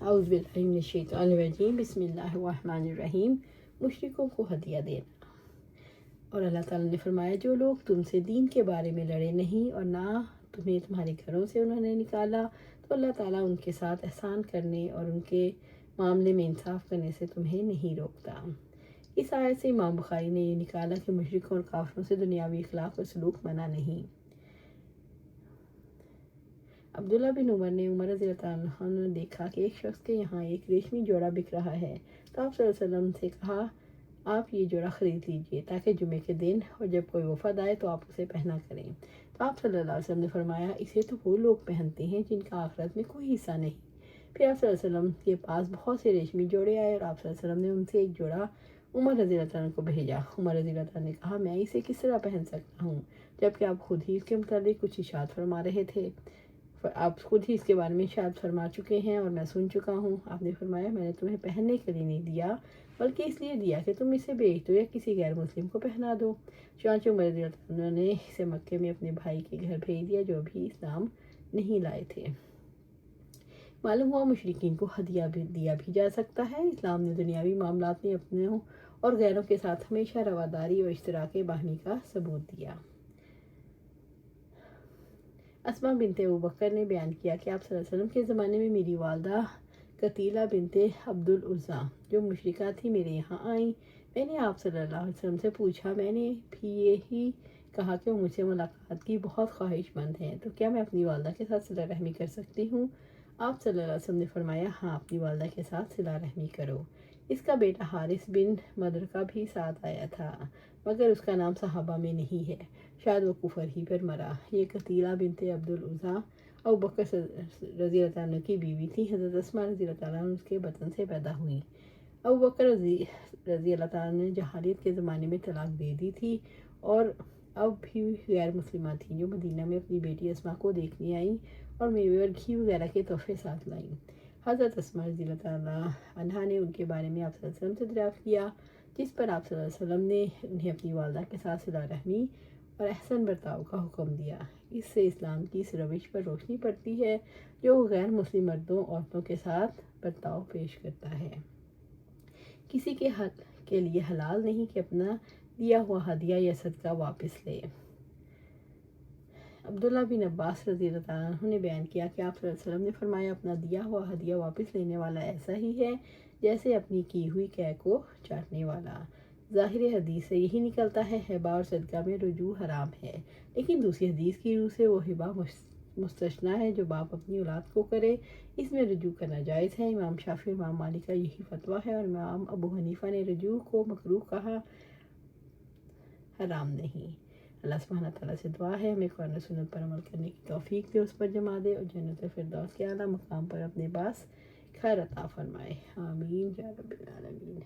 اعوذ باللہ من الشیطان الرجیم، بسم اللہ الرحمن الرحیم۔ مشرکوں کو ہدیہ دینا۔ اور اللہ تعالیٰ نے فرمایا جو لوگ تم سے دین کے بارے میں لڑے نہیں اور نہ تمہیں تمہارے گھروں سے انہوں نے نکالا، تو اللہ تعالیٰ ان کے ساتھ احسان کرنے اور ان کے معاملے میں انصاف کرنے سے تمہیں نہیں روکتا۔ اس آیت سے امام بخاری نے یہ نکالا کہ مشرکوں اور کافروں سے دنیاوی اخلاق اور سلوک منع نہیں۔ عبداللہ بن عمر نے عمر رضی اللہ عنہ نے دیکھا کہ ایک شخص کے یہاں ایک ریشمی جوڑا بک رہا ہے، تو آپ صلی اللہ علیہ وسلم سے کہا آپ یہ جوڑا خرید لیجئے تاکہ جمعے کے دن اور جب کوئی وفد آئے تو آپ اسے پہنا کریں۔ تو آپ صلی اللہ علیہ وسلم نے فرمایا اسے تو وہ لوگ پہنتے ہیں جن کا آخرت میں کوئی حصہ نہیں۔ پھر آپ صلی اللہ علیہ وسلم کے پاس بہت سے ریشمی جوڑے آئے اور آپ صلی اللہ علیہ وسلم نے ان سے ایک جوڑا عمر رضی اللہ عنہ کو بھیجا۔ عمر رضی اللہ عنہ نے کہا میں اسے کس طرح پہن سکتا ہوں، جبکہ آپ خود ہی اس کے متعلق کچھ ارشاد فرما رہے تھے، آپ خود ہی اس کے بارے میں ارشاد فرما چکے ہیں اور میں سن چکا ہوں۔ آپ نے فرمایا میں نے تمہیں پہننے کے لیے نہیں دیا بلکہ اس لیے دیا کہ تم اسے بیچ دو یا کسی غیر مسلم کو پہنا دو۔ چنانچہ عمر رضی اللہ عنہ نے اسے مکے میں اپنے بھائی کے گھر بھیج دیا جو بھی اسلام نہیں لائے تھے۔ معلوم ہوا مشرکین کو ہدیہ بھی دیا بھی جا سکتا ہے۔ اسلام نے دنیاوی معاملات میں اپنوں اور غیروں کے ساتھ ہمیشہ رواداری اور اشتراک باہمی کا ثبوت دیا۔ اسماء بنت ابوبکر نے بیان کیا کہ آپ صلی اللہ علیہ وسلم کے زمانے میں میری والدہ قتیلہ بنت عبد العزیٰ جو مشرکہ تھی میرے یہاں آئیں۔ میں نے آپ صلی اللہ علیہ وسلم سے پوچھا، میں نے بھی یہی کہا کہ وہ مجھ سے ملاقات کی بہت خواہش مند ہیں، تو کیا میں اپنی والدہ کے ساتھ صلہ رحمی کر سکتی ہوں؟ آپ صلی اللہ علیہ وسلم نے فرمایا ہاں اپنی والدہ کے ساتھ صلہ رحمی کرو۔ اس کا بیٹا حارث بن مدرکہ بھی ساتھ آیا تھا مگر اس کا نام صحابہ میں نہیں ہے، شاید وہ کفر ہی پر مرا۔ یہ قتیلہ بنت عبد العزیٰ ابوبکر رضی اللہ عنہ کی بیوی تھی۔ حضرت اسماء رضی اللہ عنہ اس کے بطن سے پیدا ہوئی۔ ابوبکر رضی اللہ عنہ نے جاہلیت کے زمانے میں طلاق دے دی تھی اور اب بھی غیر مسلمہ تھیں جو مدینہ میں اپنی بیٹی اسماء کو دیکھنے آئیں اور میوے اور گھی وغیرہ کے تحفے ساتھ لائیں۔ حضرت اسماء رضی اللہ عنہ نے ان کے بارے میں آپ صلی اللہ علیہ وسلم سے دریافت کیا، جس پر آپ صلی اللہ علیہ وسلم نے انہیں اپنی والدہ کے ساتھ صلہ رحمی اور احسن برتاؤ کا حکم دیا۔ اس سے اسلام کی اس روش پر روشنی پڑتی ہے جو غیر مسلم مردوں عورتوں کے ساتھ برتاؤ پیش کرتا ہے۔ کسی کے حق کے لیے حلال نہیں کہ اپنا دیا ہوا ہدیہ یا صدقہ واپس لے۔ عبداللہ بن عباس رضی اللہ عنہ نے بیان کیا کہ آپ صلی اللہ علیہ وسلم نے فرمایا اپنا دیا ہوا ہدیہ واپس لینے والا ایسا ہی ہے جیسے اپنی کی ہوئی قے کو چاٹنے والا۔ ظاہر حدیث سے یہی نکلتا ہے ہبہ اور صدقہ میں رجوع حرام ہے، لیکن دوسری حدیث کی روح سے وہ ہبہ مستثنیٰ ہے جو باپ اپنی اولاد کو کرے، اس میں رجوع کرنا جائز ہے۔ امام شافعی اور امام مالک کا یہی فتویٰ ہے اور امام ابو حنیفہ نے رجوع کو مکروہ کہا، حرام نہیں۔ اللہ سبحانہ تعالیٰ سے دعا ہے ہمیں قرآن و سنت پر عمل کرنے کی توفیق دے، اس پر جما دے اور جنت الفردوس کے اعلیٰ مقام پر اپنے باس خیر عطا فرمائے، آمین یا رب العالمین۔